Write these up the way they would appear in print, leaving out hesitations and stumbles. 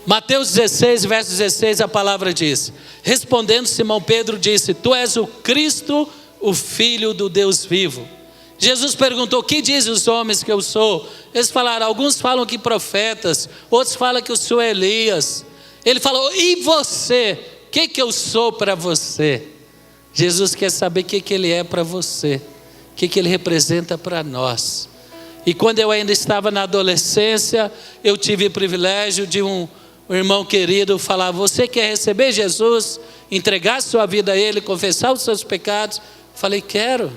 Mateus 16, verso 16, a palavra diz: respondendo Simão Pedro disse: tu és o Cristo, o Filho do Deus vivo. Jesus perguntou: que dizem os homens que eu sou? Eles falaram: alguns falam que profetas, outros falam que eu sou Elias. Ele falou: e você? O que eu sou para você? Jesus quer saber o que ele é para você, o que ele representa para nós. E quando eu ainda estava na adolescência, eu tive o privilégio de um irmão querido falar: você quer receber Jesus, entregar sua vida a Ele, confessar os seus pecados? Falei: quero.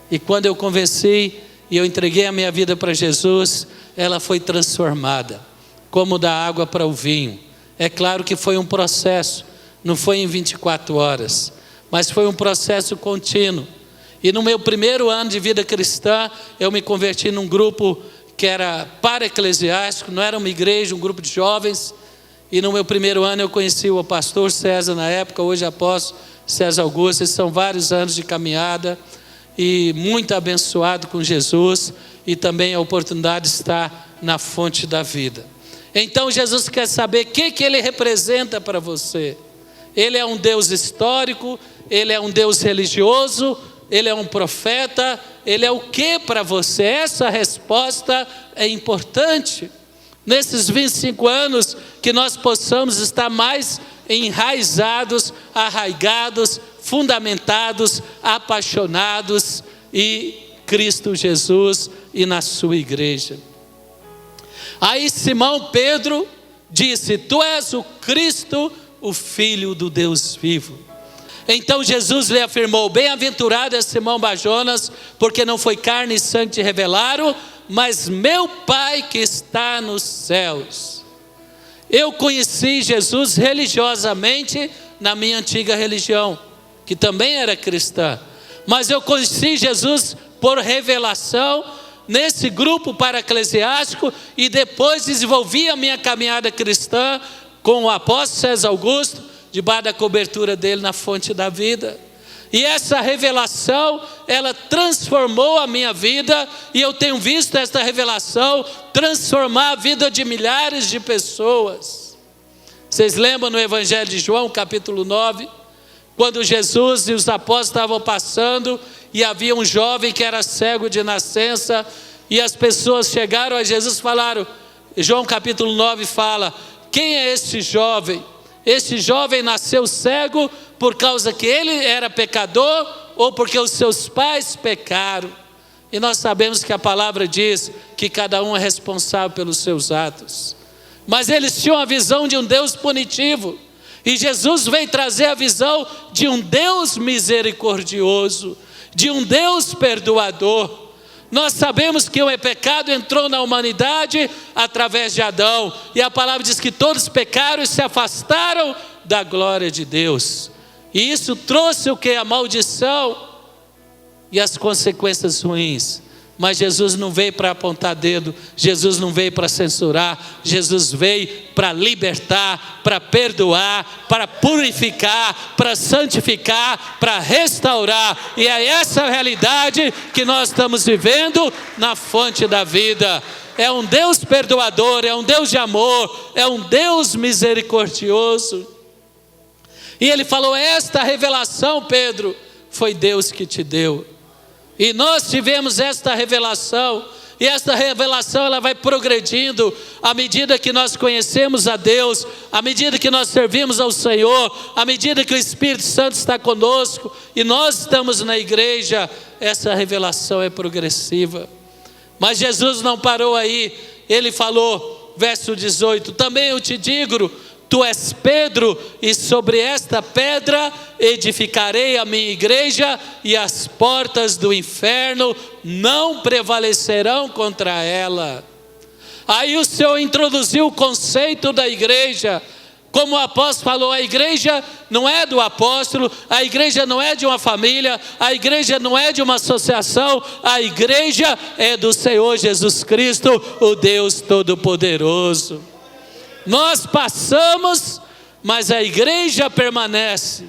E quando eu conversei e eu entreguei a minha vida para Jesus, ela foi transformada, como da água para o vinho. É claro que foi um processo, não foi em 24 horas, mas foi um processo contínuo. E no meu primeiro ano de vida cristã, eu me converti num grupo que era para-eclesiástico, não era uma igreja, um grupo de jovens. E no meu primeiro ano eu conheci o pastor César, na época, hoje apóstolo César Augusto. São vários anos de caminhada e muito abençoado com Jesus, e também a oportunidade de estar na fonte da vida. Então Jesus quer saber o que Ele representa para você. Ele é um Deus histórico, Ele é um Deus religioso, Ele é um profeta, Ele é o que para você? Essa resposta é importante. Nesses 25 anos, que nós possamos estar mais enraizados, arraigados, fundamentados, apaixonados em Cristo Jesus e na sua igreja. Aí Simão Pedro disse: tu és o Cristo, o Filho do Deus vivo. Então Jesus lhe afirmou: bem-aventurado é Simão Bar-Jonas, porque não foi carne e sangue te revelaram, mas meu Pai que está nos céus. Eu conheci Jesus religiosamente na minha antiga religião, que também era cristã, mas eu conheci Jesus por revelação nesse grupo para-eclesiástico, e depois desenvolvi a minha caminhada cristã com o apóstolo César Augusto, debaixo da cobertura dele na fonte da vida. E essa revelação, ela transformou a minha vida, e eu tenho visto esta revelação transformar a vida de milhares de pessoas. Vocês lembram no Evangelho de João, capítulo 9, quando Jesus e os apóstolos estavam passando, e havia um jovem que era cego de nascença, e as pessoas chegaram a Jesus e falaram, João capítulo 9 fala: quem é esse jovem? Esse jovem nasceu cego por causa que ele era pecador ou porque os seus pais pecaram? E nós sabemos que a palavra diz que cada um é responsável pelos seus atos. Mas eles tinham a visão de um Deus punitivo, e Jesus veio trazer a visão de um Deus misericordioso, de um Deus perdoador. Nós sabemos que o pecado entrou na humanidade através de Adão, e a palavra diz que todos pecaram e se afastaram da glória de Deus. E isso trouxe o que? A maldição e as consequências ruins. Mas Jesus não veio para apontar dedo, Jesus não veio para censurar, Jesus veio para libertar, para perdoar, para purificar, para santificar, para restaurar. E é essa realidade que nós estamos vivendo na fonte da vida. É um Deus perdoador, é um Deus de amor, é um Deus misericordioso. E ele falou: esta revelação, Pedro, foi Deus que te deu. E nós tivemos esta revelação, e esta revelação ela vai progredindo à medida que nós conhecemos a Deus, à medida que nós servimos ao Senhor, à medida que o Espírito Santo está conosco e nós estamos na igreja. Essa revelação é progressiva. Mas Jesus não parou aí. Ele falou, verso 18: também eu te digo, tu és Pedro, e sobre esta pedra edificarei a minha igreja, e as portas do inferno não prevalecerão contra ela. Aí o Senhor introduziu o conceito da igreja. Como o apóstolo falou, a igreja não é do apóstolo, a igreja não é de uma família, a igreja não é de uma associação, a igreja é do Senhor Jesus Cristo, o Deus Todo-Poderoso. Nós passamos, mas a igreja permanece.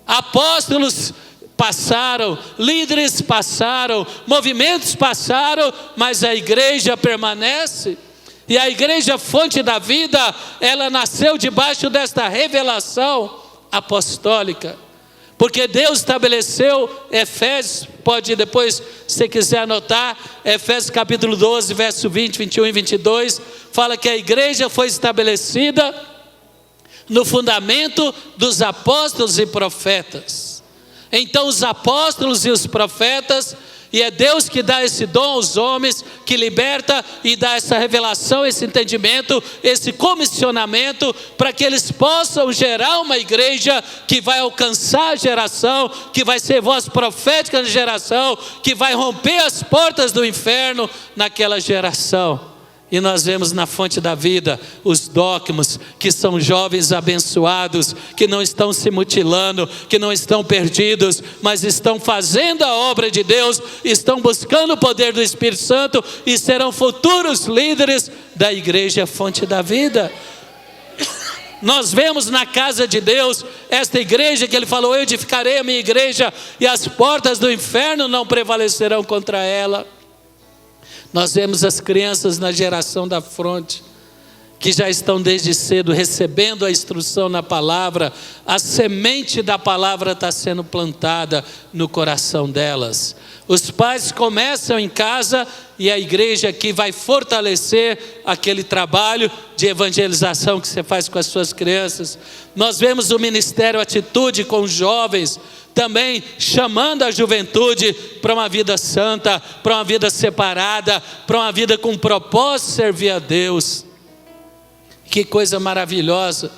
Apóstolos passaram, líderes passaram, movimentos passaram, mas a igreja permanece. E a igreja fonte da vida, ela nasceu debaixo desta revelação apostólica. Porque Deus estabeleceu, Efésios, pode depois, se quiser anotar, Efésios capítulo 12, verso 20, 21 e 22, fala que a igreja foi estabelecida no fundamento dos apóstolos e profetas. Então os apóstolos e os profetas, e é Deus que dá esse dom aos homens, que liberta e dá essa revelação, esse entendimento, esse comissionamento, para que eles possam gerar uma igreja que vai alcançar a geração, que vai ser voz profética na geração, que vai romper as portas do inferno naquela geração. E nós vemos na fonte da vida os dogmas, que são jovens abençoados, que não estão se mutilando, que não estão perdidos, mas estão fazendo a obra de Deus, estão buscando o poder do Espírito Santo e serão futuros líderes da igreja fonte da vida. Nós vemos na casa de Deus, esta igreja que ele falou, eu edificarei a minha igreja e as portas do inferno não prevalecerão contra ela. Nós vemos as crianças na geração da fronte, que já estão desde cedo recebendo a instrução na palavra, a semente da palavra está sendo plantada no coração delas. Os pais começam em casa e a igreja aqui vai fortalecer aquele trabalho de evangelização que você faz com as suas crianças. Nós vemos o Ministério Atitude com os jovens, também chamando a juventude para uma vida santa, para uma vida separada, para uma vida com propósito de servir a Deus. Que coisa maravilhosa,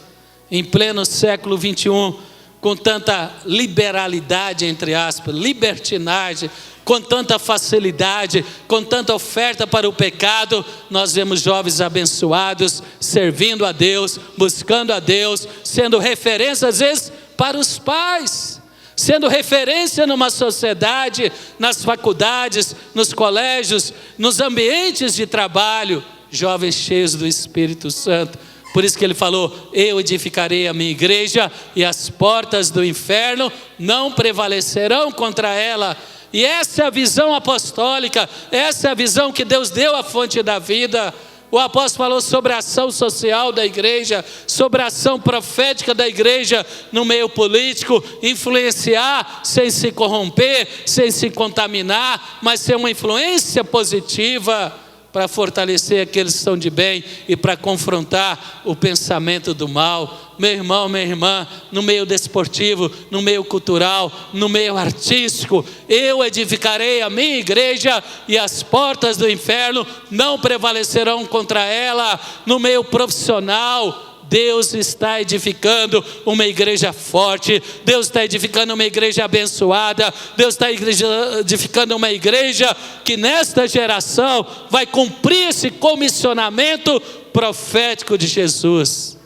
em pleno século 21, com tanta liberalidade, entre aspas, libertinagem, com tanta facilidade, com tanta oferta para o pecado, nós vemos jovens abençoados, servindo a Deus, buscando a Deus, sendo referência às vezes para os pais, sendo referência numa sociedade, nas faculdades, nos colégios, nos ambientes de trabalho, jovens cheios do Espírito Santo. Por isso que ele falou, eu edificarei a minha igreja e as portas do inferno não prevalecerão contra ela. E essa é a visão apostólica, essa é a visão que Deus deu à fonte da vida. O apóstolo falou sobre a ação social da igreja, sobre a ação profética da igreja no meio político, influenciar sem se corromper, sem se contaminar, mas ser uma influência positiva para fortalecer aqueles que são de bem e para confrontar o pensamento do mal. Meu irmão, minha irmã, no meio desportivo, no meio cultural, no meio artístico, eu edificarei a minha igreja e as portas do inferno não prevalecerão contra ela. No meio profissional, Deus está edificando uma igreja forte, Deus está edificando uma igreja abençoada, Deus está edificando uma igreja que nesta geração vai cumprir esse comissionamento profético de Jesus.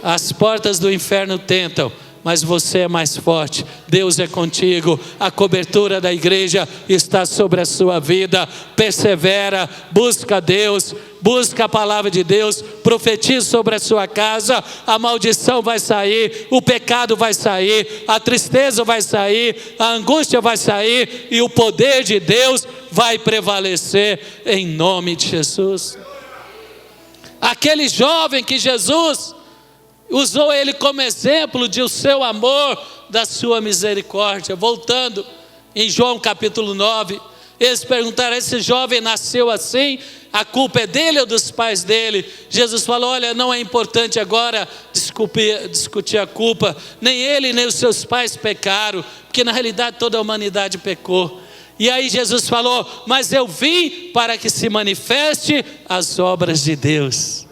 As portas do inferno tentam, mas você é mais forte, Deus é contigo, a cobertura da igreja está sobre a sua vida. Persevera, busca Deus, busca a palavra de Deus, profetiza sobre a sua casa, a maldição vai sair, o pecado vai sair, a tristeza vai sair, a angústia vai sair e o poder de Deus vai prevalecer em nome de Jesus. Aquele jovem que Jesus usou ele como exemplo de o seu amor, da sua misericórdia. Voltando em João capítulo 9, eles perguntaram, esse jovem nasceu assim, a culpa é dele ou dos pais dele? Jesus falou, olha, não é importante agora discutir a culpa, nem ele nem os seus pais pecaram, porque na realidade toda a humanidade pecou. E aí Jesus falou, mas eu vim para que se manifeste as obras de Deus.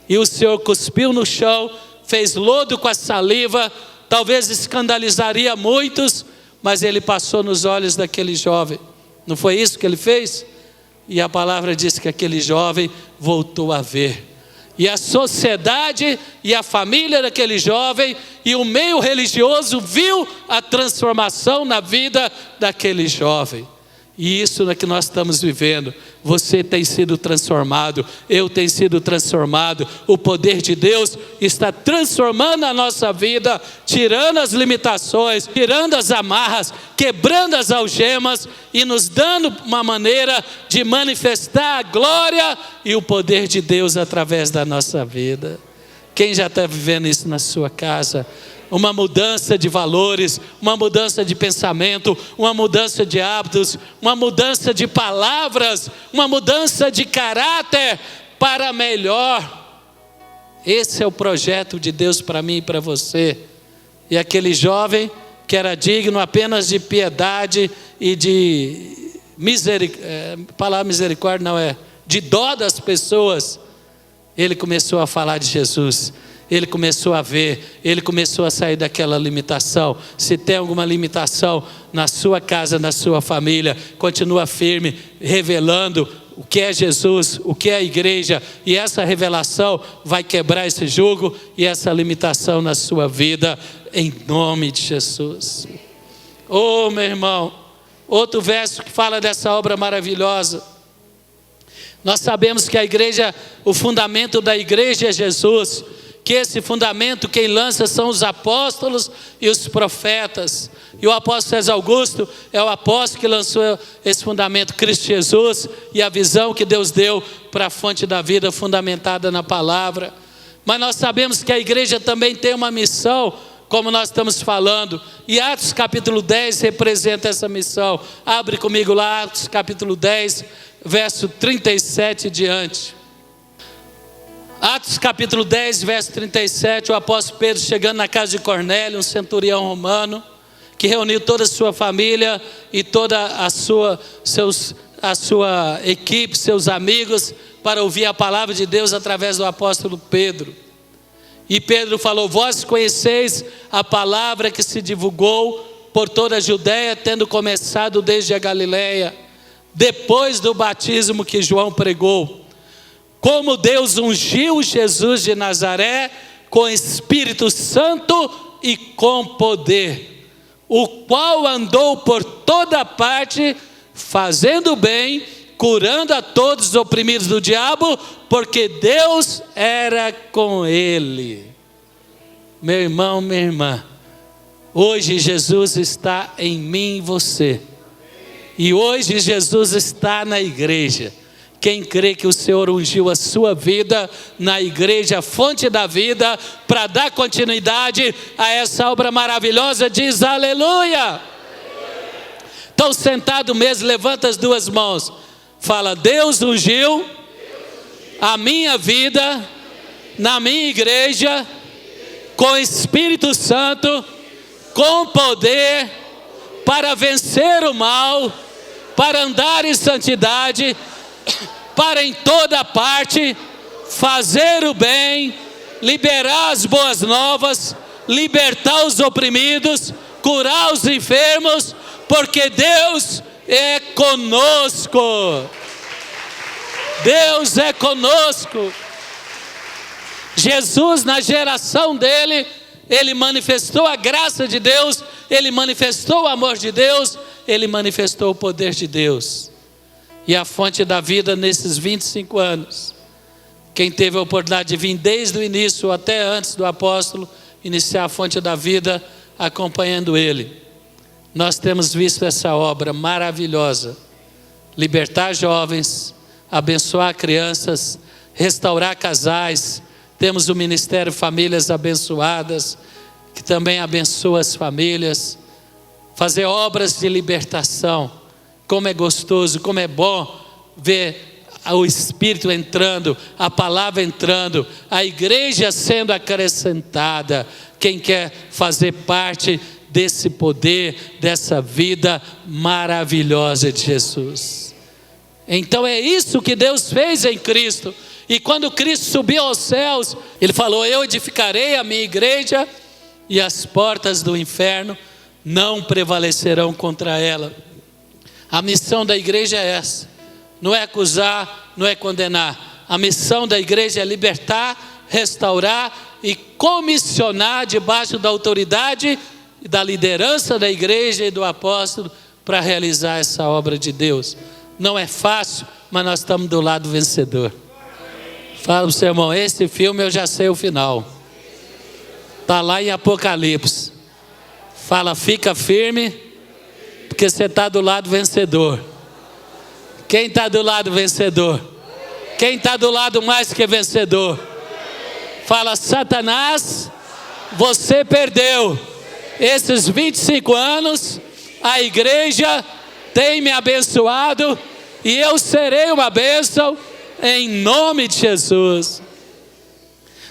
E o Senhor cuspiu no chão, fez lodo com a saliva, talvez escandalizaria muitos, mas ele passou nos olhos daquele jovem. Não foi isso que ele fez? E a palavra diz que aquele jovem voltou a ver. E a sociedade e a família daquele jovem e o meio religioso viu a transformação na vida daquele jovem. E isso é que nós estamos vivendo. Você tem sido transformado, eu tenho sido transformado. O poder de Deus está transformando a nossa vida, tirando as limitações, tirando as amarras, quebrando as algemas e nos dando uma maneira de manifestar a glória e o poder de Deus através da nossa vida. Quem já está vivendo isso na sua casa? Uma mudança de valores, uma mudança de pensamento, uma mudança de hábitos, uma mudança de palavras, uma mudança de caráter para melhor. Esse é o projeto de Deus para mim e para você. E aquele jovem que era digno apenas de piedade e de misericórdia, não é, de dó das pessoas, ele começou a falar de Jesus. Ele começou a ver, ele começou a sair daquela limitação. Se tem alguma limitação na sua casa, na sua família, continua firme, revelando o que é Jesus, o que é a igreja. E essa revelação vai quebrar esse jugo e essa limitação na sua vida, em nome de Jesus. Oh, meu irmão, outro verso que fala dessa obra maravilhosa. Nós sabemos que a igreja, o fundamento da igreja é Jesus. Que esse fundamento quem lança são os apóstolos e os profetas. E o apóstolo César Augusto é o apóstolo que lançou esse fundamento, Cristo Jesus, e a visão que Deus deu para a fonte da vida fundamentada na palavra. Mas nós sabemos que a igreja também tem uma missão, como nós estamos falando. E Atos capítulo 10 representa essa missão. Abre comigo lá, Atos capítulo 10, verso 37 e diante. Atos capítulo 10, verso 37, o apóstolo Pedro chegando na casa de Cornélio, um centurião romano, que reuniu toda a sua família e toda a sua equipe, seus amigos, para ouvir a palavra de Deus através do apóstolo Pedro. E Pedro falou: vós conheceis a palavra que se divulgou por toda a Judéia, tendo começado desde a Galileia, depois do batismo que João pregou. Como Deus ungiu Jesus de Nazaré com Espírito Santo e com poder, o qual andou por toda parte, fazendo bem, curando a todos os oprimidos do diabo, porque Deus era com ele. Meu irmão, minha irmã, hoje Jesus está em mim e você. E hoje Jesus está na igreja. Quem crê que o Senhor ungiu a sua vida na igreja, fonte da vida, para dar continuidade a essa obra maravilhosa, diz aleluia. Então sentado mesmo, levanta as duas mãos. Fala: Deus ungiu a minha vida na minha igreja com Espírito Santo, com poder, para vencer o mal, para andar em santidade, para em toda parte fazer o bem, liberar as boas novas, libertar os oprimidos, curar os enfermos, porque Deus é conosco. Deus é conosco. Jesus, na geração dele, ele manifestou a graça de Deus, ele manifestou o amor de Deus, ele manifestou o poder de Deus. E a fonte da vida nesses 25 anos, quem teve a oportunidade de vir desde o início até antes do apóstolo iniciar a fonte da vida, acompanhando ele, nós temos visto essa obra maravilhosa: libertar jovens, abençoar crianças, restaurar casais. Temos o Ministério Famílias Abençoadas, que também abençoa as famílias, fazer obras de libertação. Como é gostoso, como é bom ver o Espírito entrando, a palavra entrando, a igreja sendo acrescentada. Quem quer fazer parte desse poder, dessa vida maravilhosa de Jesus? Então é isso que Deus fez em Cristo. E quando Cristo subiu aos céus, ele falou: eu edificarei a minha igreja e as portas do inferno não prevalecerão contra ela. A missão da igreja é essa: não é acusar, não é condenar. A missão da igreja é libertar, restaurar e comissionar debaixo da autoridade e da liderança da igreja e do apóstolo, para realizar essa obra de Deus. Não é fácil, mas nós estamos do lado vencedor. Fala para o seu irmão, esse filme eu já sei o final. Está lá em Apocalipse. Fala, fica firme, porque você está do lado vencedor. Quem está do lado vencedor? Quem está do lado mais que vencedor? Fala, Satanás, você perdeu. Esses 25 anos, a igreja tem me abençoado e eu serei uma bênção em nome de Jesus.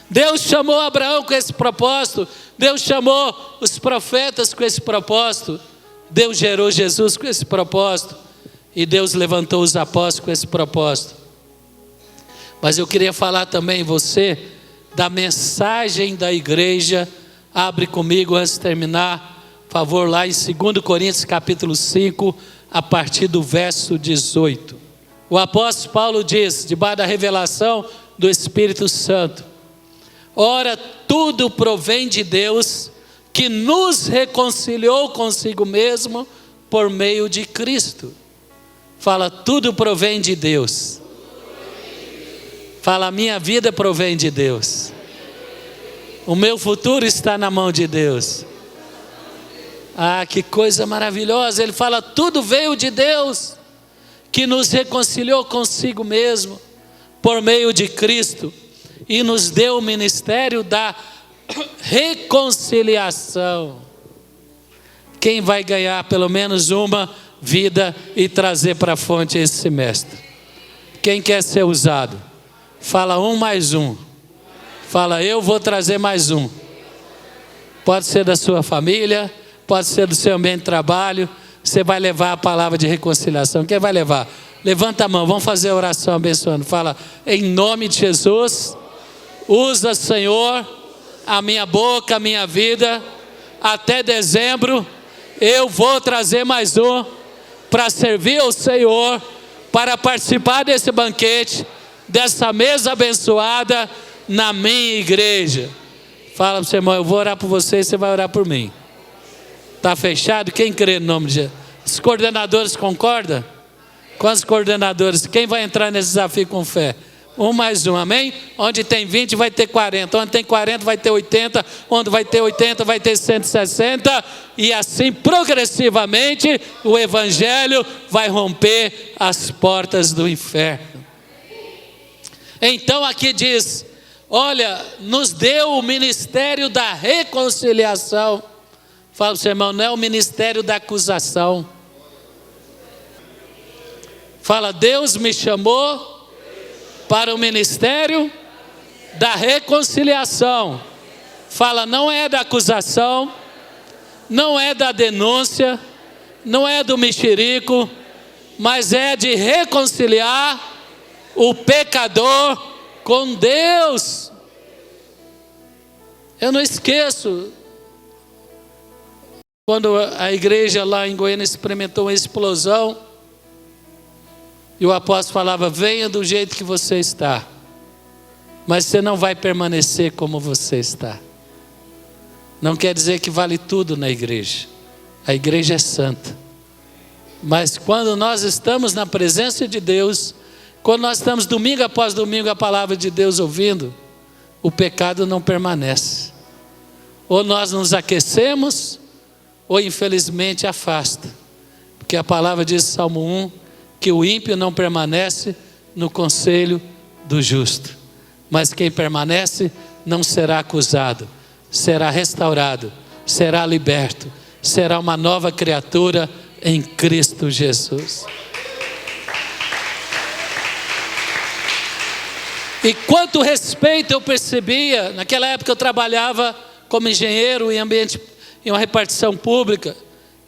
Deus chamou Abraão com esse propósito. Deus chamou os profetas com esse propósito. Deus gerou Jesus com esse propósito. E Deus levantou os apóstolos com esse propósito. Mas eu queria falar também você da mensagem da igreja. Abre comigo antes de terminar, por favor, lá em 2 Coríntios capítulo 5, a partir do verso 18. O apóstolo Paulo diz, debaixo da revelação do Espírito Santo: ora, tudo provém de Deus, que nos reconciliou consigo mesmo por meio de Cristo. Fala, tudo provém de Deus. Fala, a minha vida provém de Deus. O meu futuro está na mão de Deus. Ah, que coisa maravilhosa. Ele fala, tudo veio de Deus, que nos reconciliou consigo mesmo por meio de Cristo e nos deu o ministério da reconciliação. Quem vai ganhar pelo menos uma vida e trazer para a fonte esse semestre? Quem quer ser usado? Fala, 1 mais 1. Fala, eu vou trazer mais um. Pode ser da sua família, pode ser do seu ambiente de trabalho. Você vai levar a palavra de reconciliação. Quem vai levar? Levanta a mão, vamos fazer a oração abençoando. Fala, em nome de Jesus, usa, Senhor, a minha boca, a minha vida. Até dezembro eu vou trazer mais um para servir ao Senhor, para participar desse banquete, dessa mesa abençoada na minha igreja. Fala para o seu irmão, eu vou orar por você e você vai orar por mim. Está fechado? Quem crê no nome de Jesus? Os coordenadores concordam? Quantos coordenadores? Quem vai entrar nesse desafio com fé? 1 mais 1, amém? Onde tem 20 vai ter 40, onde tem 40 vai ter 80, onde vai ter 80 vai ter 160, e assim progressivamente o evangelho vai romper as portas do inferno. Então aqui diz, olha, nos deu o ministério da reconciliação. Fala para o seu irmão, não é o ministério da acusação. Fala, Deus me chamou para o ministério da reconciliação. Fala, não é da acusação, não é da denúncia, não é do mexerico, mas é de reconciliar o pecador com Deus. Eu não esqueço quando a igreja lá em Goiânia experimentou uma explosão e o apóstolo falava, venha do jeito que você está, mas você não vai permanecer como você está. Não quer dizer que vale tudo na igreja. A igreja é santa, mas quando nós estamos na presença de Deus, quando nós estamos domingo após domingo a palavra de Deus ouvindo, o pecado não permanece. Ou nós nos aquecemos, ou infelizmente afasta. Porque a palavra diz, Salmo 1, que o ímpio não permanece no conselho do justo. Mas quem permanece não será acusado, será restaurado, será liberto, será uma nova criatura em Cristo Jesus. E quanto respeito eu percebia, naquela época eu trabalhava como engenheiro em uma repartição pública,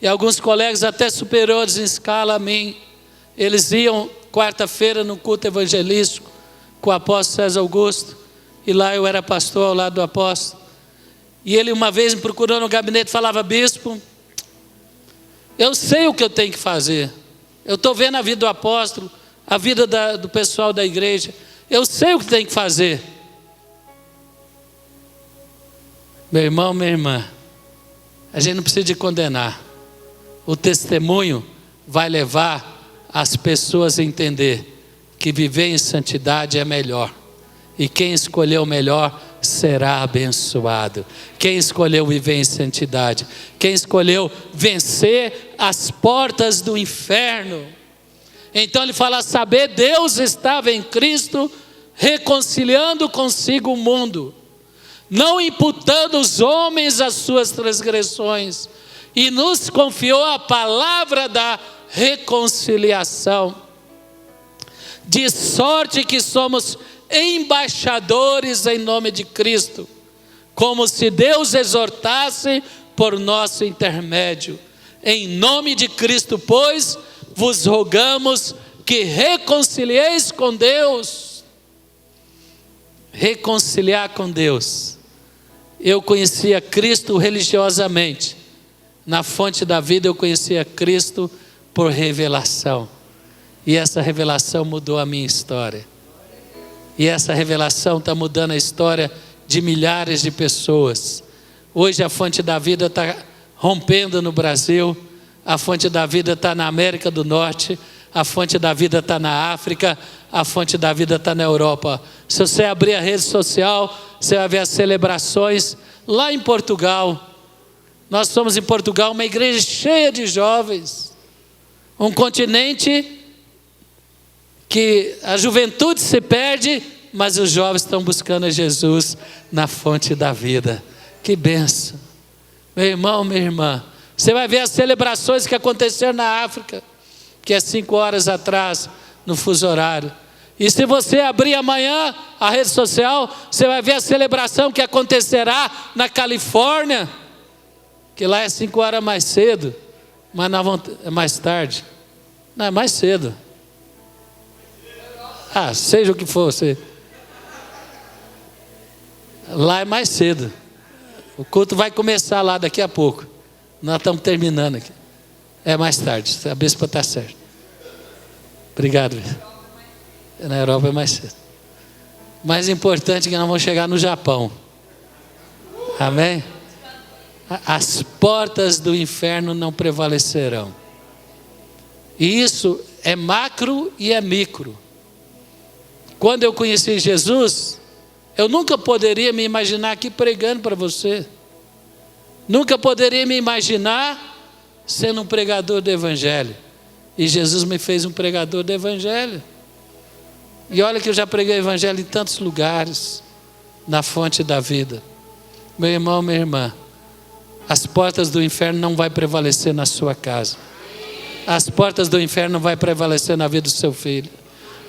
e alguns colegas até superiores em escala a mim, eles iam quarta-feira no culto evangelístico com o apóstolo César Augusto, e lá eu era pastor ao lado do apóstolo, e ele uma vez me procurou no gabinete e falava, bispo, eu sei o que eu tenho que fazer, eu estou vendo a vida do apóstolo, a vida do pessoal da igreja, eu sei o que tem que fazer. Meu irmão, minha irmã, a gente não precisa de condenar. O testemunho vai levar as pessoas a entender que viver em santidade é melhor. E quem escolheu o melhor será abençoado. Quem escolheu viver em santidade, quem escolheu vencer as portas do inferno. Então ele fala: saber Deus estava em Cristo, reconciliando consigo o mundo, não imputando os homens as suas transgressões, e nos confiou a palavra da reconciliação, de sorte que somos embaixadores em nome de Cristo, como se Deus exortasse por nosso intermédio. Em nome de Cristo, pois, vos rogamos que reconcilieis com Deus. Reconciliar com Deus. Eu conhecia Cristo religiosamente. Na fonte da vida eu conhecia Cristo por revelação. E essa revelação mudou a minha história. E essa revelação está mudando a história de milhares de pessoas. Hoje a fonte da vida está rompendo no Brasil. A fonte da vida está na América do Norte. A fonte da vida está na África. A fonte da vida está na Europa. Se você abrir a rede social, você vai ver as celebrações lá em Portugal. Nós somos em Portugal uma igreja cheia de jovens. Um continente que a juventude se perde, mas os jovens estão buscando a Jesus na fonte da vida. Que bênção. Meu irmão, minha irmã, você vai ver as celebrações que aconteceram na África, que é 5 horas atrás, no fuso horário. E se você abrir amanhã a rede social, você vai ver a celebração que acontecerá na Califórnia, que lá é 5 horas mais cedo, mas é mais tarde. Não, é mais cedo. Seja o que for, lá é mais cedo. O culto vai começar lá daqui a pouco. Nós estamos terminando aqui. É mais tarde, a bispa está certa. Obrigado. Na Europa é mais cedo. Mais importante é que nós vamos chegar no Japão. Amém? As portas do inferno não prevalecerão. E isso é macro e é micro. Quando eu conheci Jesus, eu nunca poderia me imaginar aqui pregando para você. Nunca poderia me imaginar sendo um pregador do Evangelho. E Jesus me fez um pregador do Evangelho. E olha que eu já preguei o Evangelho em tantos lugares, na fonte da vida. Meu irmão, minha irmã, as portas do inferno não vão prevalecer na sua casa. As portas do inferno não vão prevalecer na vida do seu filho.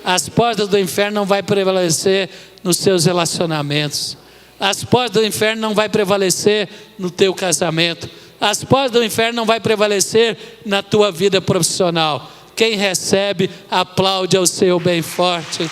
As portas do inferno não vão prevalecer nos seus relacionamentos. As portas do inferno não vão prevalecer no teu casamento. As portas do inferno não vão prevalecer na tua vida profissional. Quem recebe, aplaude ao seu bem forte.